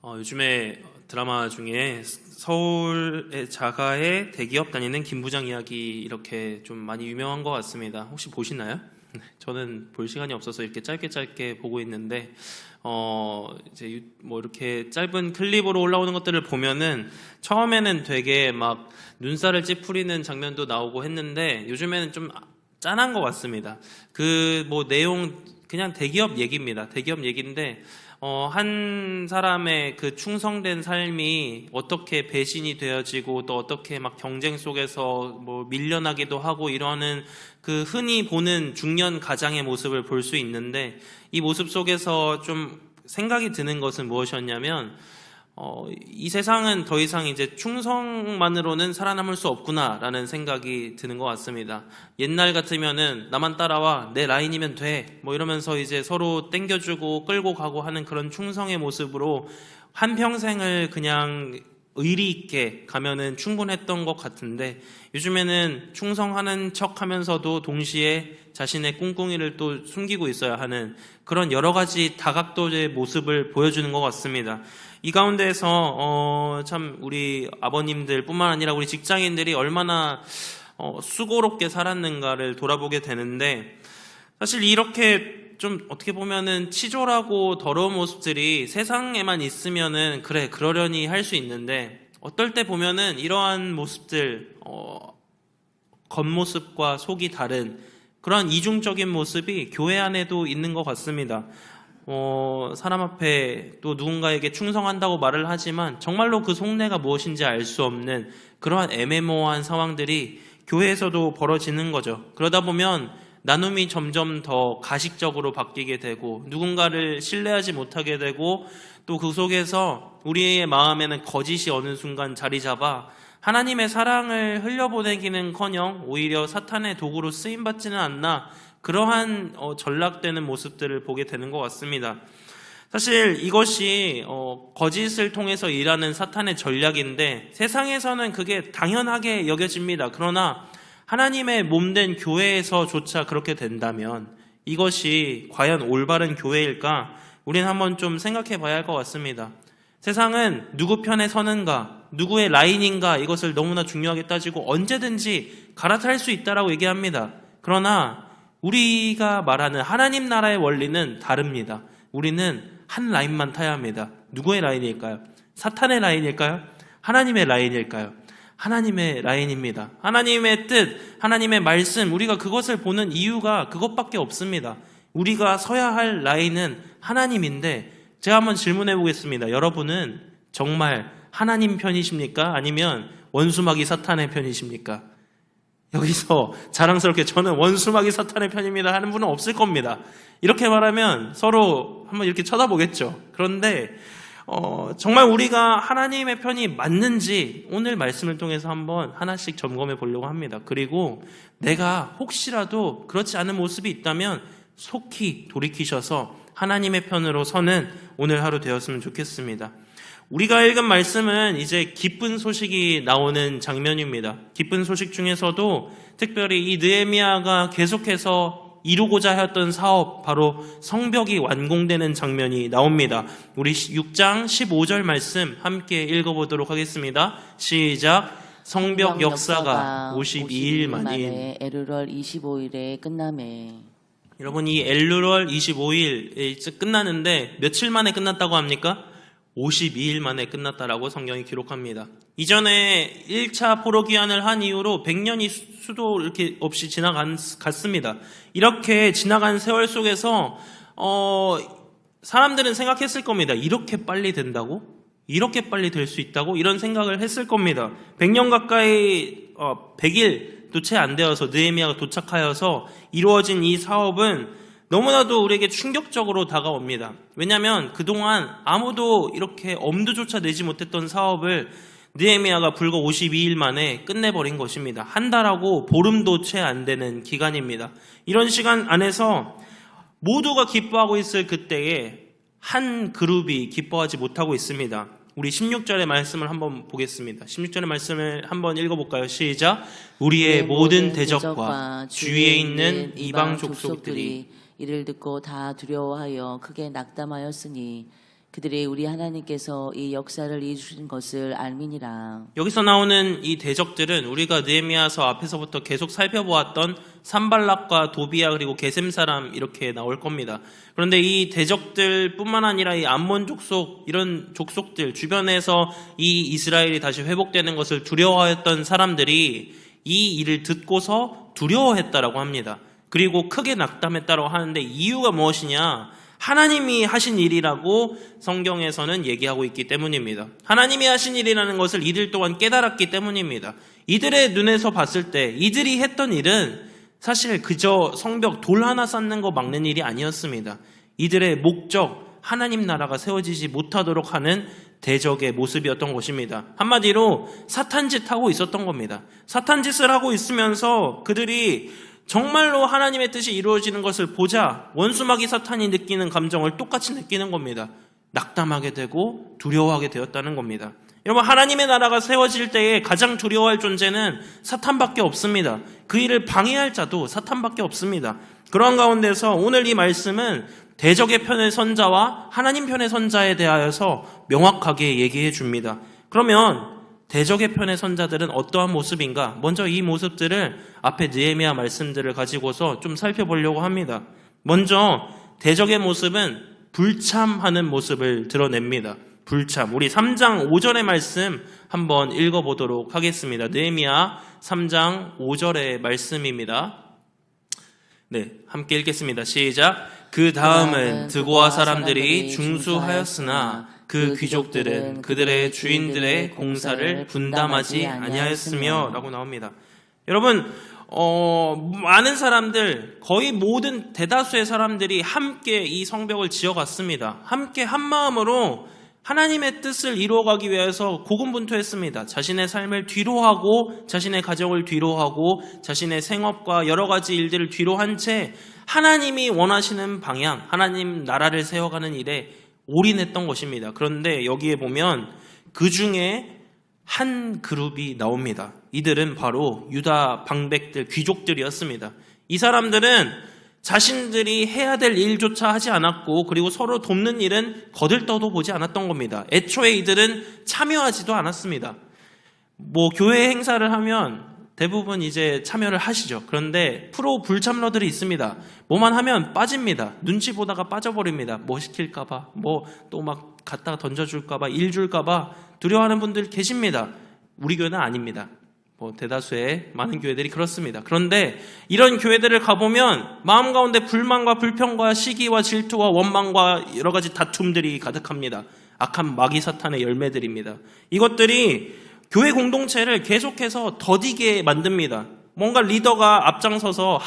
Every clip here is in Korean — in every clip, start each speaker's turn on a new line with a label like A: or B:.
A: 요즘에 드라마 중에 서울의 자가의 대기업 다니는 김 부장 이야기 이렇게 좀 많이 유명한 것 같습니다. 혹시 보시나요? 저는 볼 시간이 없어서 이렇게 짧게 보고 있는데, 이제 뭐 이렇게 짧은 클립으로 올라오는 것들을 보면은 처음에는 되게 막 눈살을 찌푸리는 장면도 나오고 했는데 요즘에는 좀 짠한 것 같습니다. 그 뭐 내용 그냥 대기업 얘기입니다. 대기업 얘기인데 한 사람의 그 충성된 삶이 어떻게 배신이 되어지고 또 어떻게 막 경쟁 속에서 뭐 밀려나기도 하고 이러는 그 흔히 보는 중년 가장의 모습을 볼 수 있는데, 이 모습 속에서 좀 생각이 드는 것은 무엇이었냐면 이 세상은 더 이상 이제 충성만으로는 살아남을 수 없구나라는 생각이 드는 것 같습니다. 옛날 같으면은 나만 따라와, 내 라인이면 돼, 뭐 이러면서 이제 서로 땡겨주고 끌고 가고 하는 그런 충성의 모습으로 한평생을 그냥 의리 있게 가면은 충분했던 것 같은데, 요즘에는 충성하는 척 하면서도 동시에 자신의 꿍꿍이를 또 숨기고 있어야 하는 그런 여러 가지 다각도의 모습을 보여주는 것 같습니다. 이 가운데에서 참 우리 아버님들 뿐만 아니라 우리 직장인들이 얼마나 수고롭게 살았는가를 돌아보게 되는데, 사실 이렇게 좀 어떻게 보면은 치졸하고 더러운 모습들이 세상에만 있으면은 그래 그러려니 할 수 있는데, 어떨 때 보면은 이러한 모습들 겉모습과 속이 다른 그러한 이중적인 모습이 교회 안에도 있는 것 같습니다. 사람 앞에 또 누군가에게 충성한다고 말을 하지만 정말로 그 속내가 무엇인지 알 수 없는 그러한 애매모호한 상황들이 교회에서도 벌어지는 거죠. 그러다 보면 나눔이 점점 더 가식적으로 바뀌게 되고 누군가를 신뢰하지 못하게 되고, 또 그 속에서 우리의 마음에는 거짓이 어느 순간 자리 잡아 하나님의 사랑을 흘려보내기는커녕 오히려 사탄의 도구로 쓰임받지는 않나, 그러한 전락되는 모습들을 보게 되는 것 같습니다. 사실 이것이 거짓을 통해서 일하는 사탄의 전략인데 세상에서는 그게 당연하게 여겨집니다. 그러나 하나님의 몸된 교회에서조차 그렇게 된다면 이것이 과연 올바른 교회일까? 우리는 한번 좀 생각해 봐야 할 것 같습니다. 세상은 누구 편에 서는가, 누구의 라인인가, 이것을 너무나 중요하게 따지고 언제든지 갈아탈 수 있다라고 얘기합니다. 그러나 우리가 말하는 하나님 나라의 원리는 다릅니다. 우리는 한 라인만 타야 합니다. 누구의 라인일까요? 사탄의 라인일까요? 하나님의 라인일까요? 하나님의 라인입니다. 하나님의 뜻, 하나님의 말씀, 우리가 그것을 보는 이유가 그것밖에 없습니다. 우리가 서야 할 라인은 하나님인데, 제가 한번 질문해 보겠습니다. 여러분은 정말 하나님 편이십니까? 아니면 원수마귀 사탄의 편이십니까? 여기서 자랑스럽게 저는 원수마귀 사탄의 편입니다 하는 분은 없을 겁니다. 이렇게 말하면 서로 한번 이렇게 쳐다보겠죠. 그런데 정말 우리가 하나님의 편이 맞는지 오늘 말씀을 통해서 한번 하나씩 점검해 보려고 합니다. 그리고 내가 혹시라도 그렇지 않은 모습이 있다면 속히 돌이키셔서 하나님의 편으로 서는 오늘 하루 되었으면 좋겠습니다. 우리가 읽은 말씀은 이제 기쁜 소식이 나오는 장면입니다. 기쁜 소식 중에서도 특별히 이 느헤미야가 계속해서 이루고자 했던 사업, 바로 성벽이 완공되는 장면이 나옵니다. 우리 6장 15절 말씀 함께 읽어보도록 하겠습니다. 시작. 성벽 역사가 52일 만인
B: 엘루월 25일에 끝나매.
A: 여러분, 이 엘루월 25일 끝나는데 며칠 만에 끝났다고 합니까? 52일 만에 끝났다라고 성경이 기록합니다. 이전에 1차 포로기한을 한 이후로 100년이 수도 이렇게 없이 지나갔습니다. 이렇게 지나간 세월 속에서 사람들은 생각했을 겁니다. 이렇게 빨리 된다고? 이렇게 빨리 될 수 있다고? 이런 생각을 했을 겁니다. 100년 가까이 100일도 채 안 되어서 느헤미야가 도착하여서 이루어진 이 사업은 너무나도 우리에게 충격적으로 다가옵니다. 왜냐하면 그동안 아무도 이렇게 엄두조차 내지 못했던 사업을 느헤미야가 불과 52일 만에 끝내버린 것입니다. 한 달하고 보름도 채 안 되는 기간입니다. 이런 시간 안에서 모두가 기뻐하고 있을 그때에 한 그룹이 기뻐하지 못하고 있습니다. 우리 16절의 말씀을 한번 보겠습니다. 16절의 말씀을 한번 읽어볼까요? 시작. 우리의 모든 대적과 주위에 있는 이방 족속들이
B: 이를 듣고 다 두려워하여 크게 낙담하였으니 그들이 우리 하나님께서 이 역사를 이루신 것을 알미니라.
A: 여기서 나오는 이 대적들은 우리가 느헤미야서 앞에서부터 계속 살펴보았던 산발락과 도비야 그리고 게셈 사람 이렇게 나올 겁니다. 그런데 이 대적들뿐만 아니라 이 암몬 족속 이런 족속들 주변에서 이 이스라엘이 다시 회복되는 것을 두려워했던 사람들이 이 일을 듣고서 두려워했다라고 합니다. 그리고 크게 낙담했다고 하는데 이유가 무엇이냐? 하나님이 하신 일이라고 성경에서는 얘기하고 있기 때문입니다. 하나님이 하신 일이라는 것을 이들 또한 깨달았기 때문입니다. 이들의 눈에서 봤을 때 이들이 했던 일은 사실 그저 성벽 돌 하나 쌓는 거 막는 일이 아니었습니다. 이들의 목적, 하나님 나라가 세워지지 못하도록 하는 대적의 모습이었던 것입니다. 한마디로 사탄짓 하고 있었던 겁니다. 사탄짓을 하고 있으면서 그들이 정말로 하나님의 뜻이 이루어지는 것을 보자 원수마귀 사탄이 느끼는 감정을 똑같이 느끼는 겁니다. 낙담하게 되고 두려워하게 되었다는 겁니다. 여러분, 하나님의 나라가 세워질 때에 가장 두려워할 존재는 사탄밖에 없습니다. 그 일을 방해할 자도 사탄밖에 없습니다. 그러한 가운데서 오늘 이 말씀은 대적의 편의 선자와 하나님 편의 선자에 대하여서 명확하게 얘기해 줍니다. 그러면 대적의 편의 선자들은 어떠한 모습인가? 먼저 이 모습들을 앞에 느헤미야 말씀들을 가지고서 좀 살펴보려고 합니다. 먼저 대적의 모습은 불참하는 모습을 드러냅니다. 불참. 우리 3장 5절의 말씀 한번 읽어보도록 하겠습니다. 느헤미야 3장 5절의 말씀입니다. 네, 함께 읽겠습니다. 시작. 그 다음은 드고아 사람들이 중수하였으나 그 귀족들은 그들의 주인들의 공사를 분담하지 아니하였으며 라고 나옵니다. 여러분, 많은 사람들, 거의 모든 대다수의 사람들이 함께 이 성벽을 지어갔습니다. 함께 한 마음으로 하나님의 뜻을 이루어가기 위해서 고군분투했습니다. 자신의 삶을 뒤로하고 자신의 가정을 뒤로하고 자신의 생업과 여러 가지 일들을 뒤로 한 채 하나님이 원하시는 방향, 하나님 나라를 세워가는 일에 올인했던 것입니다. 그런데 여기에 보면 그 중에 한 그룹이 나옵니다. 이들은 바로 유다 방백들, 귀족들이었습니다. 이 사람들은 자신들이 해야 될 일조차 하지 않았고 그리고 서로 돕는 일은 거들떠도 보지 않았던 겁니다. 애초에 이들은 참여하지도 않았습니다. 교회 행사를 하면 대부분 이제 참여를 하시죠. 그런데 프로 불참러들이 있습니다. 뭐만 하면 빠집니다. 눈치 보다가 빠져버립니다. 뭐 시킬까봐, 또 막 갖다가 던져줄까봐, 일 줄까봐 두려워하는 분들 계십니다. 우리 교회는 아닙니다. 대다수의 많은 교회들이 그렇습니다. 그런데 이런 교회들을 가보면 마음 가운데 불만과 불평과 시기와 질투와 원망과 여러 가지 다툼들이 가득합니다. 악한 마귀 사탄의 열매들입니다. 이것들이 교회 공동체를 계속해서 더디게 만듭니다. 뭔가 리더가 앞장서서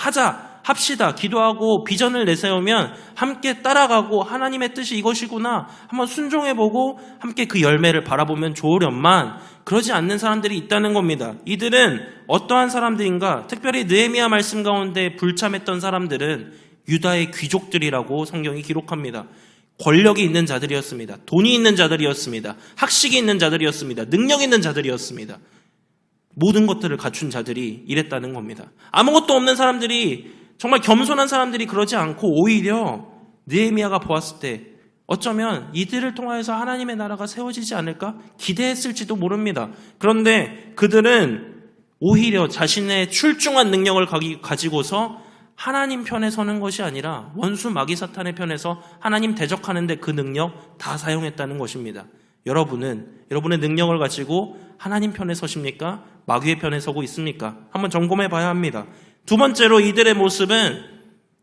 A: 합시다, 기도하고 비전을 내세우면 함께 따라가고 하나님의 뜻이 이것이구나 한번 순종해보고 함께 그 열매를 바라보면 좋으련만 그러지 않는 사람들이 있다는 겁니다. 이들은 어떠한 사람들인가? 특별히 느헤미야 말씀 가운데 불참했던 사람들은 유다의 귀족들이라고 성경이 기록합니다. 권력이 있는 자들이었습니다. 돈이 있는 자들이었습니다. 학식이 있는 자들이었습니다. 능력 있는 자들이었습니다. 모든 것들을 갖춘 자들이 이랬다는 겁니다. 아무것도 없는 사람들이, 정말 겸손한 사람들이 그러지 않고 오히려 느헤미야가 보았을 때 어쩌면 이들을 통하여서 하나님의 나라가 세워지지 않을까 기대했을지도 모릅니다. 그런데 그들은 오히려 자신의 출중한 능력을 가지고서 하나님 편에 서는 것이 아니라 원수 마귀 사탄의 편에서 하나님 대적하는데 그 능력 다 사용했다는 것입니다. 여러분은 여러분의 능력을 가지고 하나님 편에 서십니까? 마귀의 편에 서고 있습니까? 한번 점검해 봐야 합니다. 두 번째로 이들의 모습은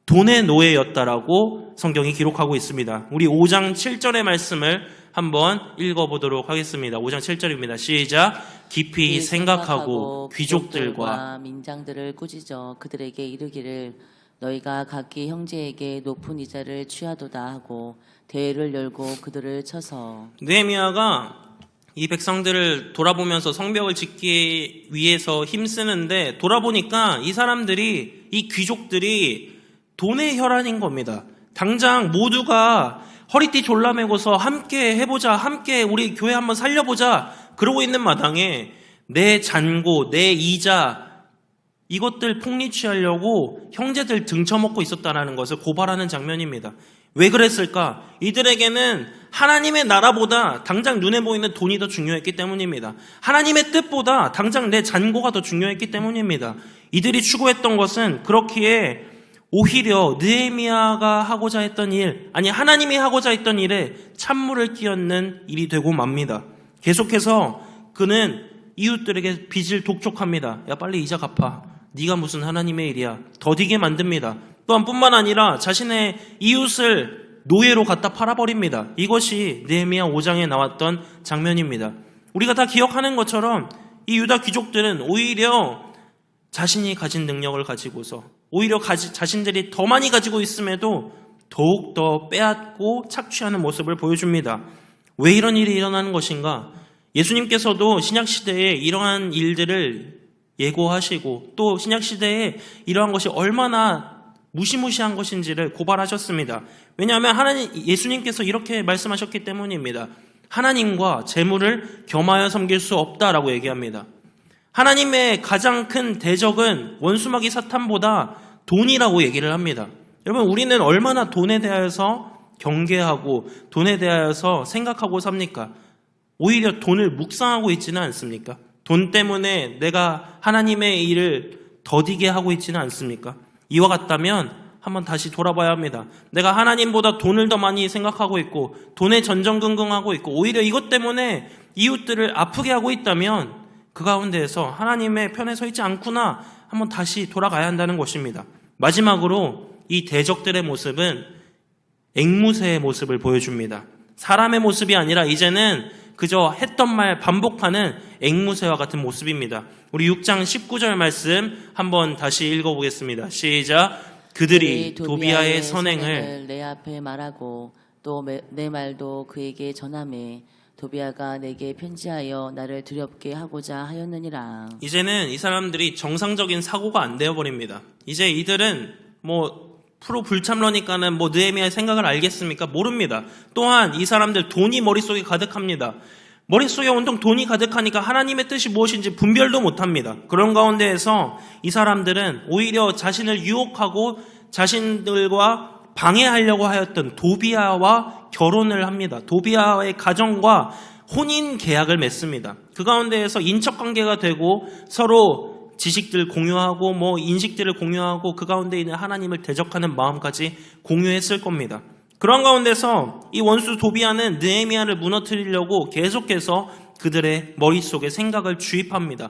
A: 돈의 노예였다라고 성경이 기록하고 있습니다. 우리 5장 7절의 말씀을 한번 읽어보도록 하겠습니다. 5장 7절입니다. 시작. 깊이 생각하고 귀족들과
B: 민장들을 꾸짖어 그들에게 이르기를 너희가 각기 형제에게 높은 이자를 취하도다 하고 대회를 열고 그들을 쳐서. 느헤미야가
A: 이 백성들을 돌아보면서 성벽을 짓기 위해서 힘쓰는데 돌아보니까 이 사람들이, 이 귀족들이 돈의 혈안인 겁니다. 당장 모두가 허리띠 졸라매고서 함께 해보자, 함께 우리 교회 한번 살려보자 그러고 있는 마당에 내 잔고, 내 이자 이것들 폭리취하려고 형제들 등쳐먹고 있었다는 것을 고발하는 장면입니다. 왜 그랬을까? 이들에게는 하나님의 나라보다 당장 눈에 보이는 돈이 더 중요했기 때문입니다. 하나님의 뜻보다 당장 내 잔고가 더 중요했기 때문입니다. 이들이 추구했던 것은 그렇기에 오히려 느헤미야가 하고자 했던 일, 아니 하나님이 하고자 했던 일에 찬물을 끼얹는 일이 되고 맙니다. 계속해서 그는 이웃들에게 빚을 독촉합니다. 야 빨리 이자 갚아. 네가 무슨 하나님의 일이야. 더디게 만듭니다. 또한 뿐만 아니라 자신의 이웃을 노예로 갖다 팔아버립니다. 이것이 느헤미야 5장에 나왔던 장면입니다. 우리가 다 기억하는 것처럼 이 유다 귀족들은 오히려 자신이 가진 능력을 가지고서 오히려 자신들이 더 많이 가지고 있음에도 더욱더 빼앗고 착취하는 모습을 보여줍니다. 왜 이런 일이 일어나는 것인가? 예수님께서도 신약시대에 이러한 일들을 예고하시고 또 신약시대에 이러한 것이 얼마나 무시무시한 것인지를 고발하셨습니다. 왜냐하면 예수님께서 이렇게 말씀하셨기 때문입니다. 하나님과 재물을 겸하여 섬길 수 없다라고 얘기합니다. 하나님의 가장 큰 대적은 원수마귀 사탄보다 돈이라고 얘기를 합니다. 여러분 우리는 얼마나 돈에 대하여서 경계하고 돈에 대하여서 생각하고 삽니까? 오히려 돈을 묵상하고 있지는 않습니까? 돈 때문에 내가 하나님의 일을 더디게 하고 있지는 않습니까? 이와 같다면 한번 다시 돌아봐야 합니다. 내가 하나님보다 돈을 더 많이 생각하고 있고 돈에 전전긍긍하고 있고 오히려 이것 때문에 이웃들을 아프게 하고 있다면 그 가운데에서 하나님의 편에 서 있지 않구나 한번 다시 돌아가야 한다는 것입니다. 마지막으로 이 대적들의 모습은 앵무새의 모습을 보여줍니다. 사람의 모습이 아니라 이제는 그저 했던 말 반복하는 앵무새와 같은 모습입니다. 우리 6장 19절 말씀 한번 다시 읽어보겠습니다. 시작. 그들이 도비아의 선행을
B: 내 앞에 말하고 또 내 말도 그에게 전하매 도비아가 내게 편지하여 나를 두렵게 하고자 하였느니라.
A: 이제는 이 사람들이 정상적인 사고가 안 되어버립니다. 이제 이들은 프로 불참러니까는 느헤미야의 생각을 알겠습니까? 모릅니다. 또한 이 사람들 돈이 머릿속에 가득합니다. 머릿속에 온통 돈이 가득하니까 하나님의 뜻이 무엇인지 분별도 못합니다. 그런 가운데에서 이 사람들은 오히려 자신을 유혹하고 자신들과 방해하려고 하였던 도비아와 결혼을 합니다. 도비아의 가정과 혼인 계약을 맺습니다. 그 가운데에서 인척관계가 되고 서로 지식들 공유하고 인식들을 공유하고 그 가운데 있는 하나님을 대적하는 마음까지 공유했을 겁니다. 그런 가운데서 이 원수 도비아는 느헤미야를 무너뜨리려고 계속해서 그들의 머릿속에 생각을 주입합니다.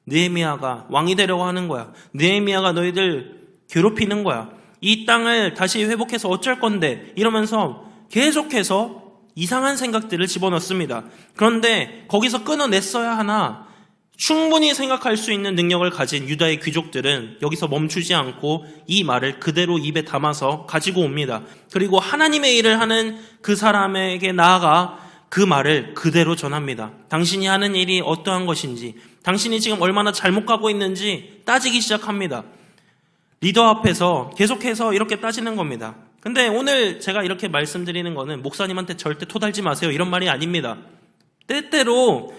A: 느헤미야가 왕이 되려고 하는 거야. 느헤미야가 너희들 괴롭히는 거야. 이 땅을 다시 회복해서 어쩔 건데 이러면서 계속해서 이상한 생각들을 집어넣습니다. 그런데 거기서 끊어냈어야 하나 충분히 생각할 수 있는 능력을 가진 유다의 귀족들은 여기서 멈추지 않고 이 말을 그대로 입에 담아서 가지고 옵니다. 그리고 하나님의 일을 하는 그 사람에게 나아가 그 말을 그대로 전합니다. 당신이 하는 일이 어떠한 것인지, 당신이 지금 얼마나 잘못 가고 있는지 따지기 시작합니다. 리더 앞에서 계속해서 이렇게 따지는 겁니다. 근데 오늘 제가 이렇게 말씀드리는 거는 목사님한테 절대 토달지 마세요 이런 말이 아닙니다. 때때로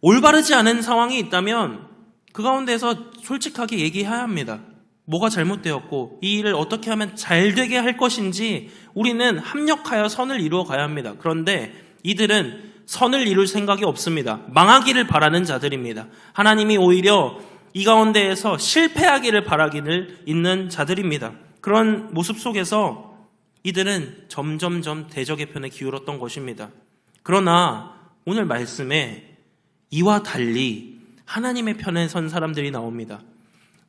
A: 올바르지 않은 상황이 있다면 그 가운데서 솔직하게 얘기해야 합니다. 뭐가 잘못되었고 이 일을 어떻게 하면 잘 되게 할 것인지 우리는 합력하여 선을 이루어 가야 합니다. 그런데 이들은 선을 이룰 생각이 없습니다. 망하기를 바라는 자들입니다. 하나님이 오히려 이 가운데에서 실패하기를 바라기를 있는 자들입니다. 그런 모습 속에서 이들은 점점점 대적의 편에 기울었던 것입니다. 그러나 오늘 말씀에 이와 달리 하나님의 편에 선 사람들이 나옵니다.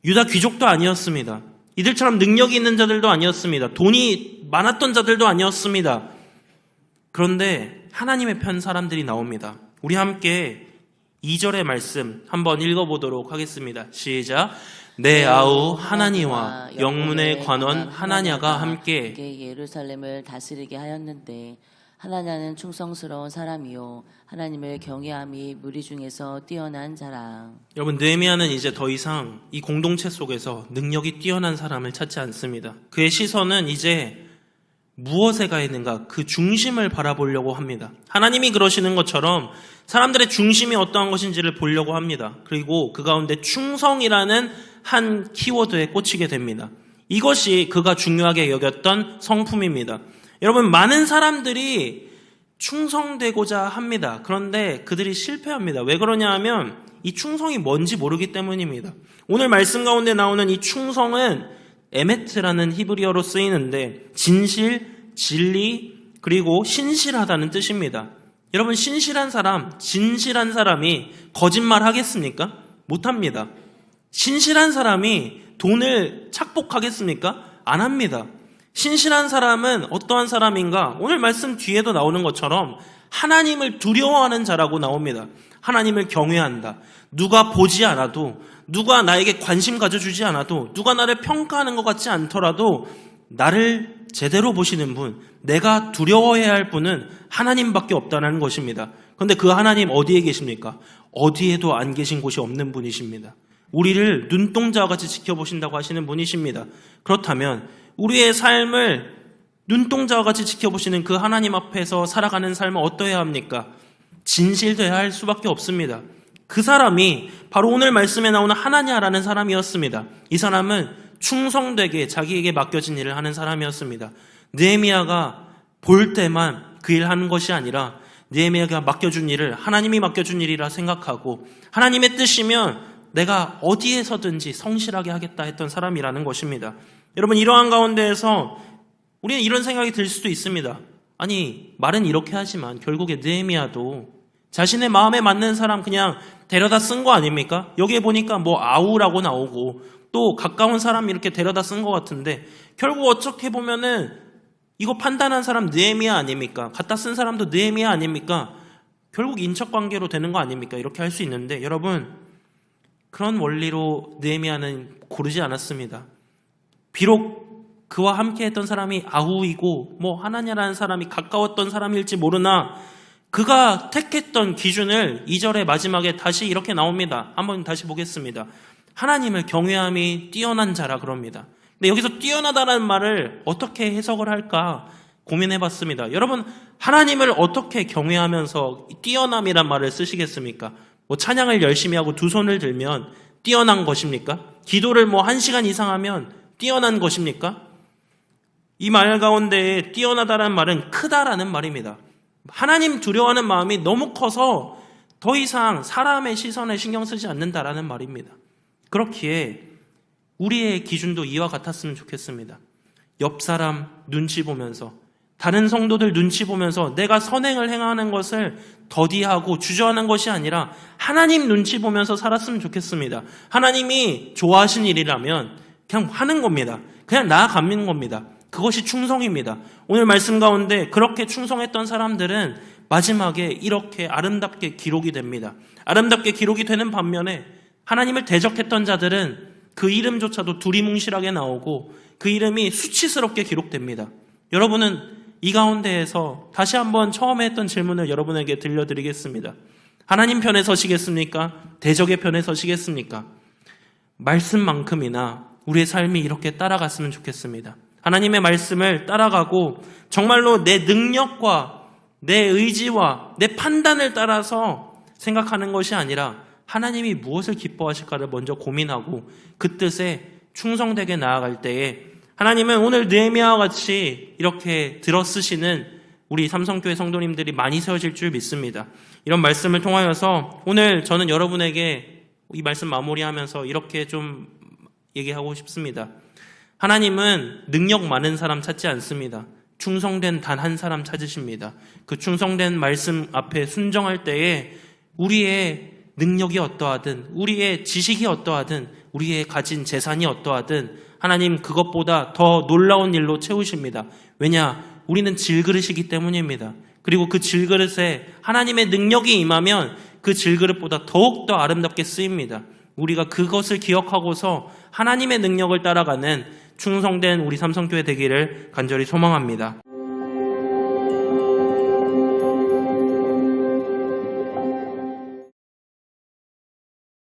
A: 유다 귀족도 아니었습니다. 이들처럼 능력이 있는 자들도 아니었습니다. 돈이 많았던 자들도 아니었습니다. 그런데 하나님의 편 사람들이 나옵니다. 우리 함께 2절의 말씀 한번 읽어보도록 하겠습니다. 시작. 내 아우 하나니와 영문의 관원 하나냐가 함께
B: 예루살렘을 다스리게 하였는데 하나냐는 충성스러운 사람이요 하나님을 경외함이 무리 중에서 뛰어난 자라.
A: 여러분 느헤미야는 이제 더 이상 이 공동체 속에서 능력이 뛰어난 사람을 찾지 않습니다. 그의 시선은 이제 무엇에 가 있는가 그 중심을 바라보려고 합니다. 하나님이 그러시는 것처럼 사람들의 중심이 어떠한 것인지를 보려고 합니다. 그리고 그 가운데 충성이라는 한 키워드에 꽂히게 됩니다. 이것이 그가 중요하게 여겼던 성품입니다. 여러분 많은 사람들이 충성되고자 합니다. 그런데 그들이 실패합니다. 왜 그러냐 하면 이 충성이 뭔지 모르기 때문입니다. 오늘 말씀 가운데 나오는 이 충성은 에메트라는 히브리어로 쓰이는데 진실, 진리, 그리고 신실하다는 뜻입니다. 여러분, 신실한 사람, 진실한 사람이 거짓말 하겠습니까? 못합니다. 신실한 사람이 돈을 착복하겠습니까? 안 합니다. 신실한 사람은 어떠한 사람인가? 오늘 말씀 뒤에도 나오는 것처럼 하나님을 두려워하는 자라고 나옵니다. 하나님을 경외한다. 누가 보지 않아도, 누가 나에게 관심 가져주지 않아도, 누가 나를 평가하는 것 같지 않더라도 나를 제대로 보시는 분, 내가 두려워해야 할 분은 하나님밖에 없다는 것입니다. 그런데 그 하나님 어디에 계십니까? 어디에도 안 계신 곳이 없는 분이십니다. 우리를 눈동자와 같이 지켜보신다고 하시는 분이십니다. 그렇다면 우리의 삶을 눈동자와 같이 지켜보시는 그 하나님 앞에서 살아가는 삶은 어떠해야 합니까? 진실되어야 할 수밖에 없습니다. 그 사람이 바로 오늘 말씀에 나오는 하나냐라는 사람이었습니다. 이 사람은 충성되게 자기에게 맡겨진 일을 하는 사람이었습니다. 느헤미야가 볼 때만 그 일 하는 것이 아니라 느헤미야가 맡겨준 일을 하나님이 맡겨준 일이라 생각하고 하나님의 뜻이면 내가 어디에서든지 성실하게 하겠다 했던 사람이라는 것입니다. 여러분, 이러한 가운데에서 우리는 이런 생각이 들 수도 있습니다. 아니, 말은 이렇게 하지만 결국에 느헤미야도 자신의 마음에 맞는 사람 그냥 데려다 쓴 거 아닙니까? 여기에 보니까 뭐 아우라고 나오고 또 가까운 사람 이렇게 데려다 쓴 것 같은데 결국 어떻게 보면은 이거 판단한 사람 느헤미야 아닙니까? 갖다 쓴 사람도 느헤미야 아닙니까? 결국 인척관계로 되는 거 아닙니까? 이렇게 할 수 있는데 여러분, 그런 원리로 느헤미야는 고르지 않았습니다. 비록 그와 함께 했던 사람이 아우이고 뭐 하나냐라는 사람이 가까웠던 사람일지 모르나 그가 택했던 기준을 2절의 마지막에 다시 이렇게 나옵니다. 한번 다시 보겠습니다. 하나님을 경외함이 뛰어난 자라 그럽니다. 근데 여기서 뛰어나다라는 말을 어떻게 해석을 할까 고민해봤습니다. 여러분, 하나님을 어떻게 경외하면서 뛰어남이란 말을 쓰시겠습니까? 뭐 찬양을 열심히 하고 두 손을 들면 뛰어난 것입니까? 기도를 뭐 1시간 이상 하면 뛰어난 것입니까? 이 말 가운데 뛰어나다라는 말은 크다라는 말입니다. 하나님 두려워하는 마음이 너무 커서 더 이상 사람의 시선에 신경 쓰지 않는다라는 말입니다. 그렇기에 우리의 기준도 이와 같았으면 좋겠습니다. 옆 사람 눈치 보면서, 다른 성도들 눈치 보면서 내가 선행을 행하는 것을 더디하고 주저하는 것이 아니라 하나님 눈치 보면서 살았으면 좋겠습니다. 하나님이 좋아하신 일이라면 그냥 하는 겁니다. 그냥 나아가는 겁니다. 그것이 충성입니다. 오늘 말씀 가운데 그렇게 충성했던 사람들은 마지막에 이렇게 아름답게 기록이 됩니다. 아름답게 기록이 되는 반면에 하나님을 대적했던 자들은 그 이름조차도 두리뭉실하게 나오고 그 이름이 수치스럽게 기록됩니다. 여러분은 이 가운데에서 다시 한번 처음에 했던 질문을 여러분에게 들려드리겠습니다. 하나님 편에 서시겠습니까? 대적의 편에 서시겠습니까? 말씀만큼이나 우리의 삶이 이렇게 따라갔으면 좋겠습니다. 하나님의 말씀을 따라가고 정말로 내 능력과 내 의지와 내 판단을 따라서 생각하는 것이 아니라 하나님이 무엇을 기뻐하실까를 먼저 고민하고 그 뜻에 충성되게 나아갈 때에 하나님은 오늘 느헤미야와 같이 이렇게 들어쓰시는 우리 삼성교회 성도님들이 많이 세워질 줄 믿습니다. 이런 말씀을 통하여서 오늘 저는 여러분에게 이 말씀 마무리하면서 이렇게 좀 얘기하고 싶습니다. 하나님은 능력 많은 사람 찾지 않습니다. 충성된 단 한 사람 찾으십니다. 그 충성된 말씀 앞에 순정할 때에 우리의 능력이 어떠하든, 우리의 지식이 어떠하든, 우리의 가진 재산이 어떠하든 하나님 그것보다 더 놀라운 일로 채우십니다. 왜냐? 우리는 질그릇이기 때문입니다. 그리고 그 질그릇에 하나님의 능력이 임하면 그 질그릇보다 더욱더 아름답게 쓰입니다. 우리가 그것을 기억하고서 하나님의 능력을 따라가는 충성된 우리 삼성교회 되기를 간절히 소망합니다.